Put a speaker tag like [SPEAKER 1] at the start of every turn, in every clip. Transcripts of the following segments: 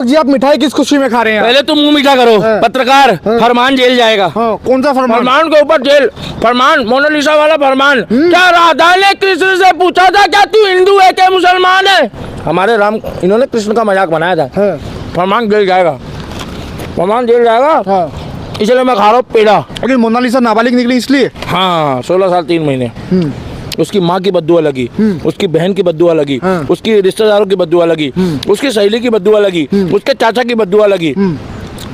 [SPEAKER 1] जी आप मिठाई किस खुशी में खा रहे हैं?
[SPEAKER 2] पहले तुम मुंह मीठा करो। पत्रकार, फरमान जेल जाएगा।
[SPEAKER 1] कौन सा फरमान?
[SPEAKER 2] फरमान के ऊपर जेल। फरमान, मोनालिसा वाला फरमान। क्या राधा ने कृष्ण से पूछा था क्या तू हिंदू है क्या मुसलमान है? हमारे राम, इन्होंने कृष्ण का मजाक बनाया था। फरमान जेल जाएगा, फरमान जेल जाएगा। इसलिए मैं खा रहा हूँ पेड़ा।
[SPEAKER 1] लेकिन मोनालिसा नाबालिग निकली इसलिए?
[SPEAKER 2] हाँ, 16 साल 3 महीने। उसकी माँ की बद्दुआ लगी, उसकी बहन की बद्दुआ लगी, उसकी रिश्तेदारों की बद्दुआ लगी, उसकी सहेली की बद्दुआ लगी, उसके चाचा की बद्दुआ लगी,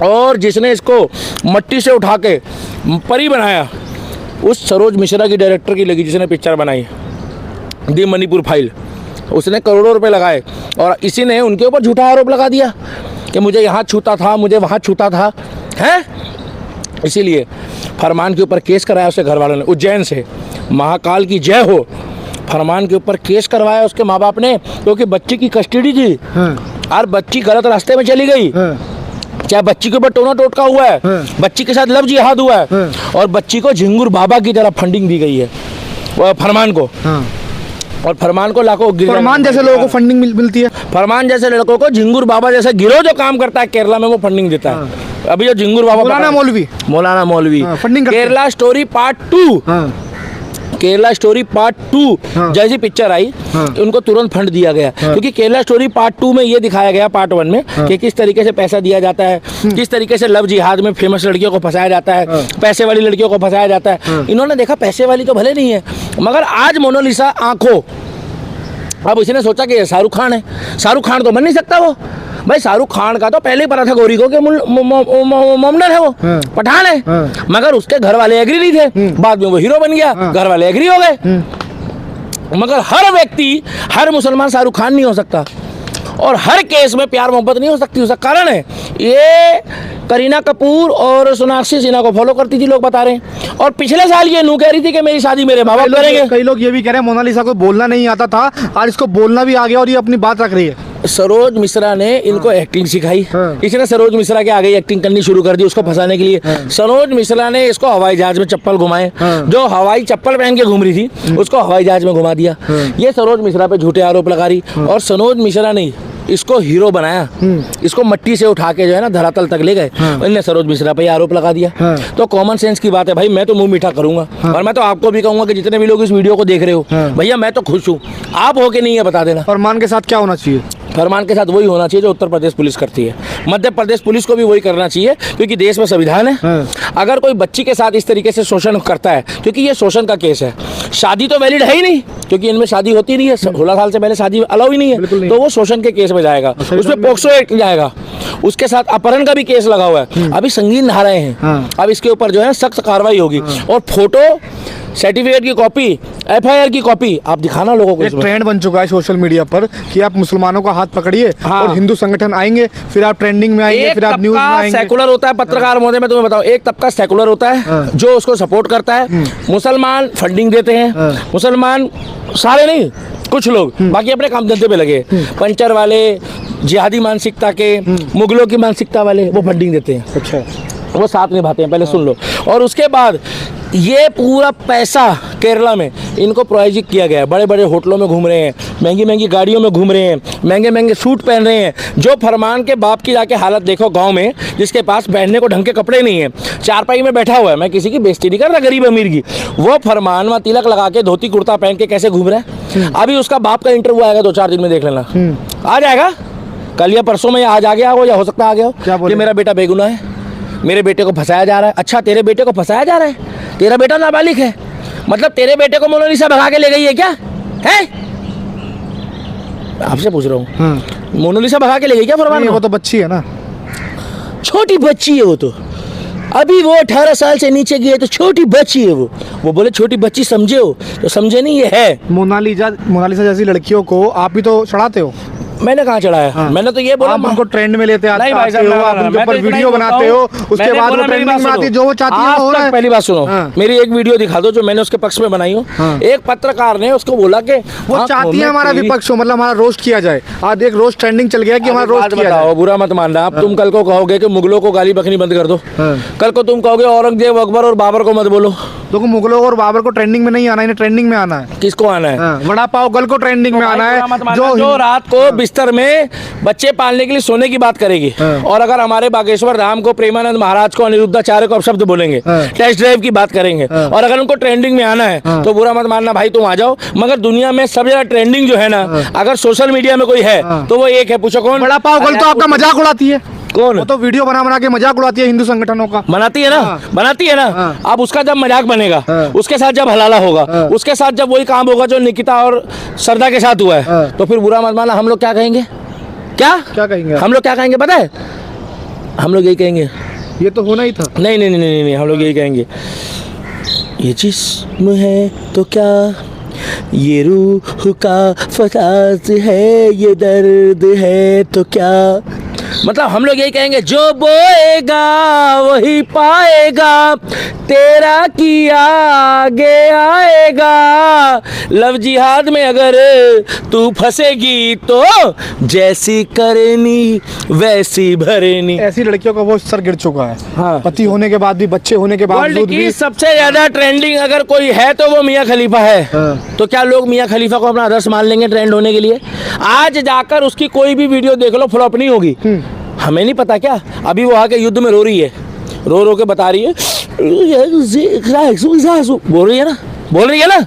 [SPEAKER 2] और जिसने इसको मट्टी से उठा के परी बनाया उस सरोज मिश्रा की डायरेक्टर की लगी, जिसने पिक्चर बनाई दी मणिपुर फाइल। उसने करोड़ों रुपए लगाए और इसी ने उनके ऊपर झूठा आरोप लगा दिया कि मुझे यहाँ छूता था, मुझे वहाँ छूता था, है। इसीलिए फरमान के ऊपर केस कराया उसके घर वालों ने, उज्जैन से। महाकाल की जय हो। फरमान के ऊपर केस करवाया उसके माँ बाप ने, क्योंकि बच्ची की कस्टडी थी और बच्ची गलत रास्ते में चली गई। चाहे बच्ची के ऊपर टोना टोटका हुआ है, बच्ची के साथ लव जिहाद हुआ है, और बच्ची को झिंगुर बाबा की तरह फंडिंग दी गई है फरमान को। और फरमान को लाखों,
[SPEAKER 1] फरमान जैसे लोगों को फंडिंग मिलती है।
[SPEAKER 2] फरमान जैसे लड़कों को झिंगुर बाबा जैसे गिरोह जो काम करता है केरला में, वो फंडिंग देता है। अभी जो झिंगुर बाबा, मौलाना मौलवी funding. Kerala story part 2, Kerala story part 2 जैसी पिक्चर आई, उनको तुरंत फंड दिया गया। क्योंकि केरला स्टोरी पार्ट 2 में ये दिखाया गया, पार्ट 1 में, कि किस तरीके से पैसा दिया जाता है, किस तरीके से लव जिहाद में फेमस लड़कियों को फंसाया जाता है, पैसे वाली लड़कियों को फंसाया जाता है। इन्होंने देखा पैसे वाली तो भले नहीं है, मगर आज मोनालिसा आंखों, अब इसने सोचा कि शाहरुख खान है। शाहरुख खान तो बन नहीं सकता वो। भाई शाहरुख खान का तो पहले ही पता था गौरी को कि मोमडन है, वो पठान है, मगर उसके घर वाले एग्री नहीं थे। बाद में वो हीरो बन गया, घर वाले एग्री हो गए। मगर हर व्यक्ति, हर मुसलमान शाहरुख खान नहीं हो सकता, और हर केस में प्यार मोहब्बत नहीं हो सकती। उसका कारण है ये करीना कपूर और सोनाक्षी सिन्हा को फॉलो करती थी, लोग बता रहे हैं। और पिछले साल ये नू कह रही थी कि मेरी शादी मेरे माँ बाप करेंगे।
[SPEAKER 1] कई लोग ये भी कह रहे हैं मोनालिसा को बोलना नहीं आता था, आज इसको बोलना भी आ गया और ये अपनी बात रख रही है।
[SPEAKER 2] सरोज मिश्रा ने इनको एक्टिंग सिखाई। इसने सरोज मिश्रा के आगे एक्टिंग करनी शुरू कर दी उसको फंसाने के लिए। सरोज मिश्रा ने इसको हवाई जहाज में चप्पल घुमाए, जो हवाई चप्पल पहन के घूम रही थी उसको हवाई जहाज में घुमा दिया। ये सरोज मिश्रा पे झूठे आरोप लगा रही, और सरोज मिश्रा ने इसको हीरो बनाया, इसको मट्टी से उठा के जो है ना धरातल तक ले गए। इन्हें सरोज मिश्रा पे आरोप लगा दिया। तो कॉमन सेंस की बात है भाई, मैं तो मुंह मीठा करूंगा, और मैं तो आपको भी कहूंगा कि जितने भी लोग इस वीडियो को देख रहे हो, भैया मैं तो खुश हूँ, आप हो के नहीं है बता देना।
[SPEAKER 1] फरमान के साथ क्या होना चाहिए?
[SPEAKER 2] फरमान के साथ वही होना चाहिए जो उत्तर प्रदेश पुलिस करती है। मध्य प्रदेश पुलिस को भी वही करना चाहिए, क्योंकि देश में संविधान है। अगर कोई बच्ची के साथ इस तरीके से शोषण करता है, क्योंकि ये शोषण का केस है, शादी तो वैलिड है ही नहीं, क्योंकि इनमें शादी होती नहीं है, 16 साल से पहले शादी अलाउ ही नहीं है, तो वो शोषण के केस में जाएगा, उसमें पोक्सो एक्ट जाएगा। उसके साथ अपहरण का भी केस लगा हुआ है, अभी संगीन धाराएं हैं। अब इसके ऊपर जो है सख्त कार्रवाई होगी, और फोटो, सर्टिफिकेट की कॉपी, एफआईआर की कॉपी आप दिखाना लोगों को।
[SPEAKER 1] एक ट्रेंड बन चुका है सोशल मीडिया पर कि आप मुसलमानों का हाथ पकड़िए और हिंदू संगठन आएंगे, फिर आप ट्रेंडिंग में आएंगे, फिर आप न्यूज में आएंगे।
[SPEAKER 2] सेकुलर होता है पत्रकार महोदय, मैं तुम्हें बताऊं, एक तबका सेकुलर होता है जो उसको सपोर्ट करता है। मुसलमान फंडिंग देते हैं, मुसलमान सारे नहीं, कुछ लोग, बाकी अपने काम धंधे पे लगे। पंचर वाले, जिहादी मानसिकता के, मुगलों की मानसिकता वाले, वो फंडिंग देते हैं। अच्छा, वो साथ निभाते हैं, पहले सुन लो। और उसके बाद ये पूरा पैसा केरला में इनको प्रायोजित किया गया है। बड़े बड़े होटलों में घूम रहे हैं, महंगी महंगी गाड़ियों में घूम रहे हैं, महंगे महंगे सूट पहन रहे हैं। जो फरमान के बाप की जाके हालत देखो गांव में, जिसके पास पहनने को ढंग के कपड़े नहीं है, चारपाई में बैठा हुआ है, मैं किसी की बेइज्जती नहीं कर रहा गरीब अमीर की, वो फरमान में तिलक लगा के धोती कुर्ता पहन के कैसे घूम रहा है। अभी उसका बाप का इंटरव्यू आएगा 2-4 दिन में, देख लेना, आ जाएगा कल या परसों में, आज आ गया हो या हो सकता है आ गया हो, कि मेरा बेटा बेगुनाह है, मेरे बेटे को फंसाया जा रहा है। अच्छा, तेरे बेटे को फंसाया जा रहा है? तेरा बेटा नाबालिग है, मतलब तेरे बेटे को मोनालिसा भगा के ले गई है क्या? है, आपसे पूछ रहा हूँ, मोनालिसा भगा के ले गई क्या फरमान?
[SPEAKER 1] वो तो बच्ची है ना,
[SPEAKER 2] छोटी बच्ची है वो तो, अभी वो 18 साल से नीचे की है, तो छोटी बच्ची है वो बोले छोटी बच्ची समझे हो, तो समझे नहीं, ये है।
[SPEAKER 1] मोनालिसा जैसी लड़कियों को आप भी तो चढ़ाते हो।
[SPEAKER 2] मैंने कहाँ चढ़ाया? हाँ। मैंने तो ये बोला
[SPEAKER 1] आप उनको ट्रेंड में लेते आते हो, आप उनके ऊपर वीडियो बनाते हो, उसके बाद वो ट्रेंडिंग में आती है, जो वो चाहती है वो हो रहा है।
[SPEAKER 2] पहली बात सुनो, मेरी एक वीडियो दिखा दो जो मैंने उसके पक्ष में बनाई हो। एक पत्रकार ने उसको बोला कि
[SPEAKER 1] वो चाहती है हमारा विपक्ष हो, मतलब हमारा रोस्ट किया जाए। आज एक रोस्ट ट्रेंडिंग चल गया कि हमारा रोस्ट किया जाए।
[SPEAKER 2] बुरा मत मानना आप, तुम कल को कहोगे कि मुगलों को गाली बकनी बंद कर दो, कल को तुम कहोगे औरंगजेब, अकबर और बाबर को मत बोलो,
[SPEAKER 1] तो मुगलों और बाबर को ट्रेंडिंग में नहीं आना, इन्हें ट्रेंडिंग में आना है।
[SPEAKER 2] किसको आना है?
[SPEAKER 1] वड़ा पाव गल को ट्रेंडिंग में आना है,
[SPEAKER 2] जो रात को बिस्तर में बच्चे पालने के लिए सोने की बात करेगी। और अगर हमारे बागेश्वर धाम को, प्रेमानंद महाराज को, अनिरुद्धाचार्य को अपशब्द बोलेंगे, टेस्ट ड्राइव की बात करेंगे, और अगर उनको ट्रेंडिंग में आना है तो बुरा मत मानना भाई, तुम आ जाओ। मगर दुनिया में सबसे ज्यादा ट्रेंडिंग जो है ना, अगर सोशल मीडिया में कोई है तो वो एक है, पूछो कौन?
[SPEAKER 1] वड़ा पाव गल तो आपका मजाक उड़ाती है।
[SPEAKER 2] कौन?
[SPEAKER 1] वो तो वीडियो बना के मजाक उड़ाती है हिंदू संगठनों का।
[SPEAKER 2] बनाती है ना, बनाती है ना। अब उसका जब मजाक बनेगा, उसके साथ जब हलाला होगा, उसके साथ जब वही काम होगा जो निकिता और सरदा के साथ हुआ है, तो फिर बुरा मत मानना, हम लोग क्या कहेंगे? क्या
[SPEAKER 1] कहेंगे?
[SPEAKER 2] हम लोग क्या कहेंगे पता है? हम लोग यही कहेंगे,
[SPEAKER 1] ये तो होना ही था।
[SPEAKER 2] नहीं नहीं नहीं नहीं, नहीं, हम लोग यही कहेंगे, ये जिस्म है तो क्या, ये रूह का फसाद है, ये दर्द है तो क्या। मतलब हम लोग यही कहेंगे, जो बोएगा वही पाएगा, तेरा किया आगे आएगा। लव जिहाद में अगर तू फंसेगी तो जैसी करनी वैसी भरनी।
[SPEAKER 1] ऐसी लड़कियों का वो सर गिर चुका है।
[SPEAKER 2] हाँ।
[SPEAKER 1] पति होने के बाद भी, बच्चे होने के बावजूद भी।
[SPEAKER 2] सबसे ज्यादा ट्रेंडिंग अगर कोई है तो वो मियां खलीफा है। तो क्या लोग मियां खलीफा को अपना आदर्श मान लेंगे ट्रेंड होने के लिए? आज जाकर उसकी कोई भी वीडियो देख लो, फ्लॉप नहीं होगी। हमें नहीं पता क्या, अभी वो आके युद्ध में रो रही है, रो के बता रही है, बोल रही है ना।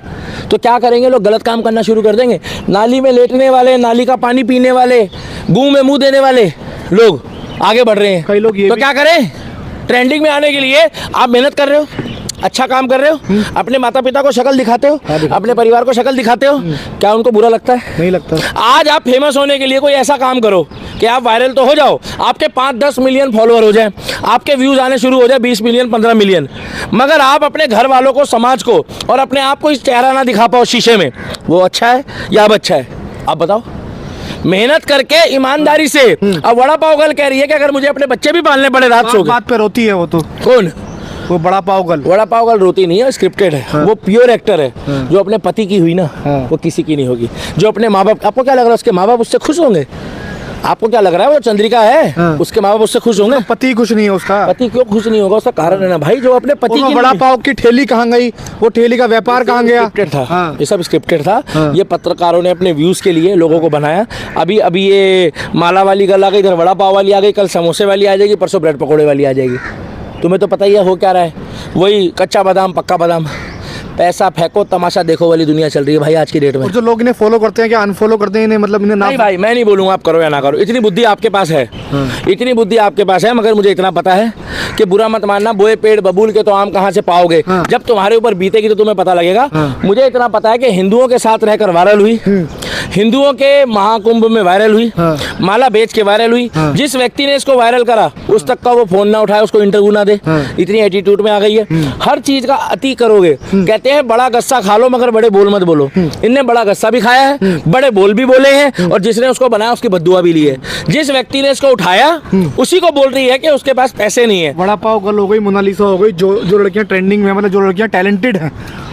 [SPEAKER 2] तो क्या करेंगे लोग? गलत काम करना शुरू कर देंगे। नाली में लेटने वाले, नाली का पानी पीने वाले, गूं में मुंह देने वाले लोग आगे बढ़ रहे हैं।
[SPEAKER 1] कई लोग ये
[SPEAKER 2] तो क्या करें? ट्रेंडिंग में आने के लिए आप मेहनत कर रहे हो, अच्छा काम कर रहे हो, अपने माता पिता को शक्ल दिखाते हो, अपने परिवार को शक्ल दिखाते हो, क्या उनको बुरा लगता है?
[SPEAKER 1] नहीं लगता।
[SPEAKER 2] आज आप फेमस होने के लिए कोई ऐसा काम करो कि आप वायरल तो हो जाओ, आपके 5-10 मिलियन फॉलोअर हो जाए, आपके व्यूज आने शुरू हो जाए 20 मिलियन 15 मिलियन, मगर आप अपने घर वालों को, समाज को और अपने आप को इस चेहरा ना दिखा पाओ शीशे में, वो अच्छा है या अब अच्छा है? आप बताओ। मेहनत करके ईमानदारी से। अब वड़ा पाव गल कह रही है कि अगर मुझे अपने बच्चे भी पालने पड़े रात सो के।
[SPEAKER 1] बात पे रोती है वो तो।
[SPEAKER 2] कौन?
[SPEAKER 1] वो बड़ा पाव गल।
[SPEAKER 2] वड़ा पाव गल रोती नहीं है, स्क्रिप्टेड है। वो प्योर एक्टर है। जो अपने पति की हुई ना, वो किसी की नहीं होगी। जो अपने माँ बाप, आपको क्या लग रहा है उसके माँ बाप उससे खुश होंगे? आपको क्या लग रहा है वो चंद्रिका है, उसके माँ बाप उससे खुश होंगे?
[SPEAKER 1] पति खुश नहीं है उसका।
[SPEAKER 2] पति क्यों खुश नहीं होगा? उसका कारण है ना भाई, जो अपने पति की।
[SPEAKER 1] बड़ा पाव की ठेली कहाँ गई? वो ठेली का व्यापार कहाँ गया?
[SPEAKER 2] स्क्रिप्टेड था। ये सब स्क्रिप्टेड था। ये पत्रकारों ने अपने व्यूज के लिए लोगों को बनाया। अभी ये माला वाली गल आ गई, इधर वड़ा पाव वाली आ गई, कल समोसे वाली आ जाएगी, परसों ब्रेड पकौड़े वाली आ जाएगी। तुम्हें तो पता ही है हो क्या रहा है, वही कच्चा बादाम पक्का बादाम, पैसा फेंको तमाशा देखो वाली दुनिया चल रही है भाई आज की डेट में।
[SPEAKER 1] और जो लोग इन्हें फॉलो करते हैं, क्या अनफॉलो करते हैं इन्हें? मतलब इन्हें
[SPEAKER 2] नहीं भाई, मैं नहीं बोलूँगा आप करो या ना करो, इतनी बुद्धि आपके पास है, इतनी बुद्धि आपके पास है। मगर मुझे इतना पता है कि बुरा मत मानना, बोए पेड़ बबूल के तो आम कहाँ से पाओगे। जब तुम्हारे ऊपर बीतेगी तो तुम्हें पता लगेगा। मुझे इतना पता है कि हिंदुओं के साथ रहकर वायरल हुई, हिंदुओं के महाकुंभ में वायरल हुई, माला बेच के वायरल हुई। जिस व्यक्ति ने इसको वायरल करा उस तक का वो फोन ना उठाए, उसको इंटरव्यू ना दे, इतनी एटीट्यूड में आ गई है। हर चीज का अति करोगे। कहते हैं बड़ा गस्सा खा लो मगर बड़े बोल मत बोलो। इनने बड़ा गस्सा भी खाया है, बड़े बोल भी बोले हैं, और जिसने उसको बनाया उसकी बद्दुआ भी ली है। जिस व्यक्ति ने इसको उठाया उसी को बोल रही है कि उसके पास पैसे नहीं है।
[SPEAKER 1] वड़ा पाव गल हो गई, मोनालिसा हो गई, जो लड़कियां ट्रेंडिंग में, मतलब जो लड़कियां टैलेंटेड हैं,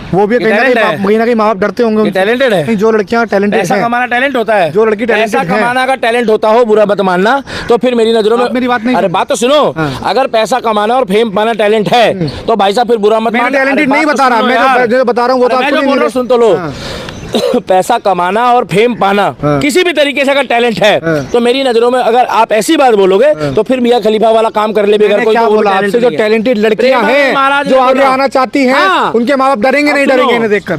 [SPEAKER 1] वो भी कहीं ना कहीं माँ बाप डरते होंगे।
[SPEAKER 2] टैलेंटेड है
[SPEAKER 1] जो लड़कियां टैलेंटेड हैं,
[SPEAKER 2] पैसा कमाना टैलेंट होता है।
[SPEAKER 1] जो लड़की
[SPEAKER 2] पैसा कमाना का टैलेंट होता हो, बुरा मत मानना, तो फिर मेरी नजरों में
[SPEAKER 1] मेरी बात नहीं।
[SPEAKER 2] अरे बात तो सुनो, अगर पैसा कमाना और फेम पाना टैलेंट है तो भाई साहब फिर बुरा मत मानना।
[SPEAKER 1] टैलेंटेड नहीं बता रहा, मैं जो बता रहा हूँ वो तो आपको
[SPEAKER 2] बोल रहा हूँ, सुन तो लो। पैसा कमाना और फेम पाना किसी भी तरीके से अगर टैलेंट है तो मेरी नजरों में अगर आप ऐसी बात बोलोगे तो फिर मियां खलीफा वाला काम कर ले। अगर कोई
[SPEAKER 1] आपसे जो टैलेंटेड लड़कियां हैं जो आगे आना चाहती हैं, उनके माँ बाप डरेंगे नहीं, डरेंगे इन्हें देखकर।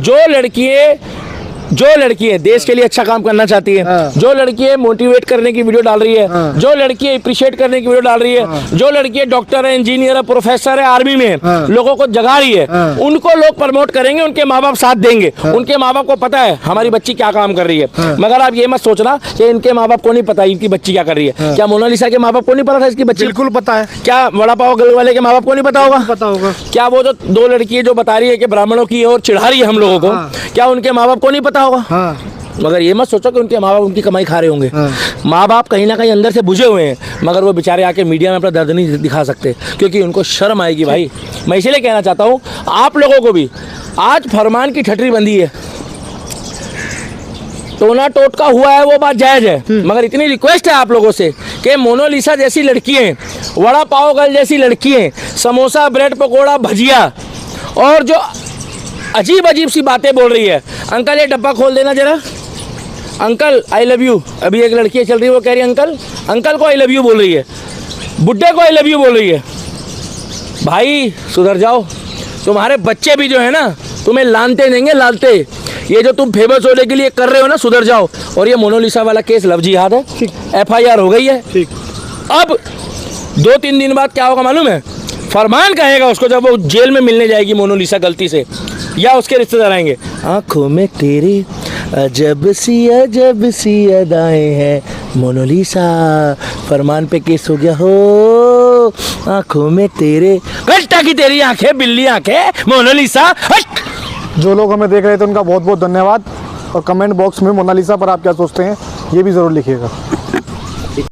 [SPEAKER 2] जो लड़की देश के लिए अच्छा काम करना चाहती है, जो लड़की मोटिवेट करने की वीडियो डाल रही है, जो लड़की अप्रिशिएट करने की वीडियो डाल रही है, जो लड़की डॉक्टर है, इंजीनियर है, प्रोफेसर है, आर्मी में लोगों को जगा रही है, उनको लोग प्रमोट करेंगे, उनके माँ बाप साथ देंगे। उनके माँ बाप को पता है हमारी बच्ची क्या काम कर रही है। मगर आप ये मत सोचना कि इनके माँ बाप को नहीं पता इनकी बच्ची क्या कर रही है। क्या मोनालिसा के माँ बाप को नहीं पता था इसकी बच्ची?
[SPEAKER 1] बिल्कुल पता है।
[SPEAKER 2] क्या वड़ा पाव गल वाले के माँ बाप को नहीं पता होगा?
[SPEAKER 1] पता होगा। क्या
[SPEAKER 2] वो जो 2 लड़की जो बता रही है कि ब्राह्मणों की और चिढ़ा रही है हम लोगों को, क्या उनके माँ बाप को नहीं पता होगा? मगर ये मत सोचो कि उनके माँ बाप उनकी कमाई खा रहे होंगे। माँ बाप कहीं ना कहीं अंदर से बुझे हुए हैं, मगर वो बेचारे आके मीडिया में अपना दर्द नहीं दिखा सकते क्योंकि उनको शर्म आएगी। भाई मैं इसलिए कहना चाहता हूँ आप लोगों को भी, आज फरमान की ठटरी बंदी है, टोना टोटका हुआ है, वो बात जायज है, मगर इतनी रिक्वेस्ट है आप लोगों से कि मोनालिसा जैसी लड़कियां, वड़ा पाव गल जैसी लड़कियां, समोसा ब्रेड पकोड़ा भजिया और जो अजीब अजीब सी बातें बोल रही है। अंकल ये डब्बा खोल देना जरा। Uncle I love you. अभी एक लड़की चल रही है वो कह रही है अंकल, अंकल को आई लव यू बोल रही है, बुड्ढे को आई लव यू बोल रही है। भाई सुधर जाओ, तुम्हारे बच्चे भी जो है ना तुम्हें लानते देंगे, लानते। ये जो तुम फेमस होने के लिए कर रहे हो ना, सुधर जाओ। और ये मोनालिसा वाला केस लव जिहाद है, FIR हो गई है।
[SPEAKER 1] ठीक।
[SPEAKER 2] अब 2-3 दिन बाद क्या होगा मालूम है? फरमान कहेगा उसको जब वो जेल में मिलने जाएगी मोनालिसा गलती से, या उसके रिश्तेदार आएंगे, आंखों में तेरी अजब सी अदाएं हैं मोनालिसा, फरमान पे केस हो गया हो, आंखों में तेरे कट्टा की तेरी आंखें, बिल्ली आंखें मोनालिसा। हट।
[SPEAKER 1] जो लोग हमें देख रहे थे उनका बहुत बहुत धन्यवाद, और कमेंट बॉक्स में मोनालिसा पर आप क्या सोचते हैं ये भी ज़रूर लिखिएगा।